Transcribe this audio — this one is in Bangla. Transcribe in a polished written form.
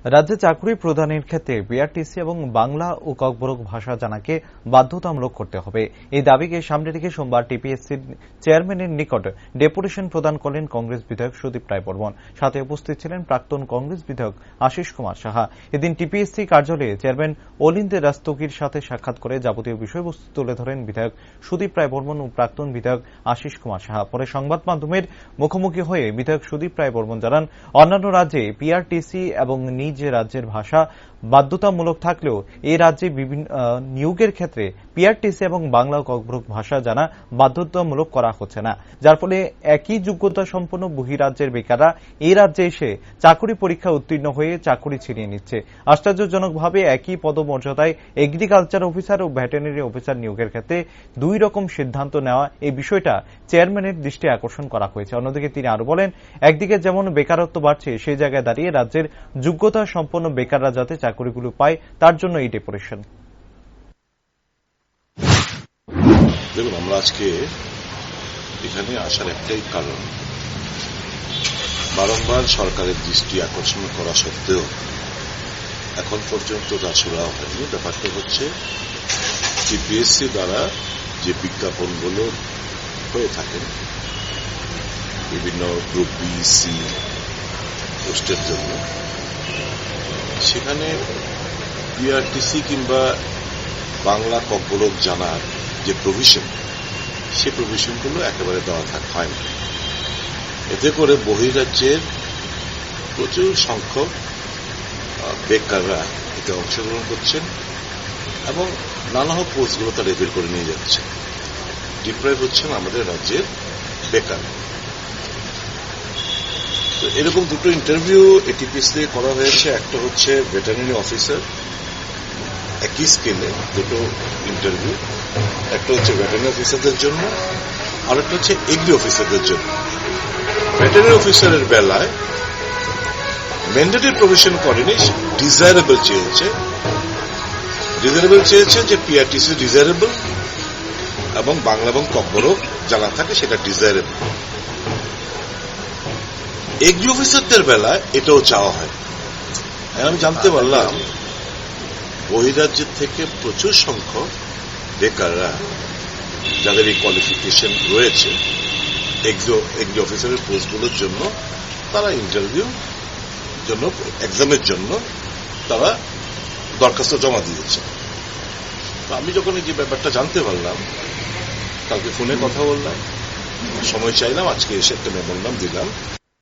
রাজ্যে চাকরি প্রদানের ক্ষেত্রে বিআরটিসি এবং বাংলা ও ককবরক ভাষা জানাকে বাধ্যতামূলক করতে হবে। এই দাবিকে সামনে রেখে সোমবার টিপিএসসির চেয়ারম্যানের নিকট ডেপুটেশন প্রদান করলেন কংগ্রেস বিধায়ক সুদীপ রায় বর্মন। সাথে উপস্থিত ছিলেন প্রাক্তন কংগ্রেস বিধায়ক আশিস কুমার সাহা। এদিন টিপিএসসি কার্যালয়ে চেয়ারম্যান অলিন্দ রাস্তোগির সাথে সাক্ষাৎ করে যাবতীয় বিষয়বস্তু তুলে ধরেন বিধায়ক সুদীপ রায় বর্মন ও প্রাক্তন বিধায়ক আশিস কুমার সাহা। পরে সংবাদ মাধ্যমের মুখোমুখি হয়ে বিধায়ক সুদীপ রায় বর্মন জানান, অন্যান্য রাজ্যে বিআরটিসি এবং নিজ রাজ্যের ভাষা বাধ্যতামূলক থাকলেও এই রাজ্যে বিভিন্ন নিয়োগের ক্ষেত্রে বিআরটিসি এবং বাংলা ও ককবরক ভাষা জানা বাধ্যতামূলক করা হচ্ছে না, যার ফলে একই যোগ্যতা সম্পন্ন বহিরাজ্যের বেকাররা এই রাজ্যে এসে চাকরি পরীক্ষা উত্তীর্ণ হয়ে চাকরি ছিনিয়ে নিচ্ছে। আশ্চর্যজনকভাবে একই পদমর্যাদায় এগ্রিকালচার অফিসার ও ভেটেরিনারি অফিসার নিয়োগের ক্ষেত্রে দুই রকম সিদ্ধান্ত নেওয়া, এই বিষয়টা চেয়ারম্যানের দৃষ্টি আকর্ষণ করা হয়েছে। অন্যদিকে তিনি আরো বলেন, একদিকে যেমন বেকারত্ব বাড়ছে, সেই জায়গায় দাঁড়িয়ে রাজ্যের যোগ্যতা সম্পন্ন বেকাররা যাতে চাকরিগুলো পায় তার জন্য এই ডেপুটেশন। দেখুন, আমরা আজকে এখানে আসার একটাই কারণ, বারংবার সরকারের দৃষ্টি আকর্ষণ করা সত্ত্বেও এখন পর্যন্ত তা সুরাহা হয়নি। ব্যাপারটা হচ্ছে টিপিএসসি দ্বারা যে বিজ্ঞাপনগুলো হয়ে থাকে বিভিন্ন গ্রুপ বি, সি পোস্টের জন্য, সেখানে বিআরটিসি কিংবা বাংলা ককবরক জানার যে প্রভিশন, সে প্রভিশনগুলো একেবারে দেওয়া হয় না। এতে করে বহিরাজ্যের প্রচুর সংখ্যক বেকাররা এতে অংশগ্রহণ করছেন এবং নানা পোস্টগুলো তারা লেবেল করে নিয়ে যাচ্ছে, ডিপ্রাইভ হচ্ছেন আমাদের রাজ্যের বেকার। তো এরকম দুটো ইন্টারভিউ এটিপিএসসি করা হয়েছে। একটা হচ্ছে ভেটেরিনারি অফিসার, একই স্কেলে দুটো ইন্টারভিউ, একটা হচ্ছে ভেটেরিনারি অফিসারদের জন্য আর একটা হচ্ছে এগ্রি অফিসারদের জন্য। ভেটেরিনারি অফিসারের বেলায় ম্যান্ডেটরি প্রভিশন করেনি, ডিজায়ারেবল চেয়েছে যে পিআরটিসি ডিজায়ারেবল এবং বাংলা এবং ককবরক জানা থাকে, সেটা ডিজায়ারেবল। এগ্রি অফিসারদের বেলায় এটাও চাওয়া হয়। আমি জানতে পারলাম বহিরাজ্যের থেকে প্রচুর সংখ্যক বেকাররা যাদের এই কোয়ালিফিকেশন রয়েছে এগ্রি অফিসারের পোস্টগুলোর জন্য, তারা ইন্টারভিউ জন্য, এক্সামের জন্য তারা দরখাস্ত জমা দিয়েছে। আমি যখন এই যে ব্যাপারটা জানতে পারলাম, কালকে ফোনে কথা বললাম, সময় চাইলাম, আজকে এসে একটা মেমোরান্ডাম দিলাম।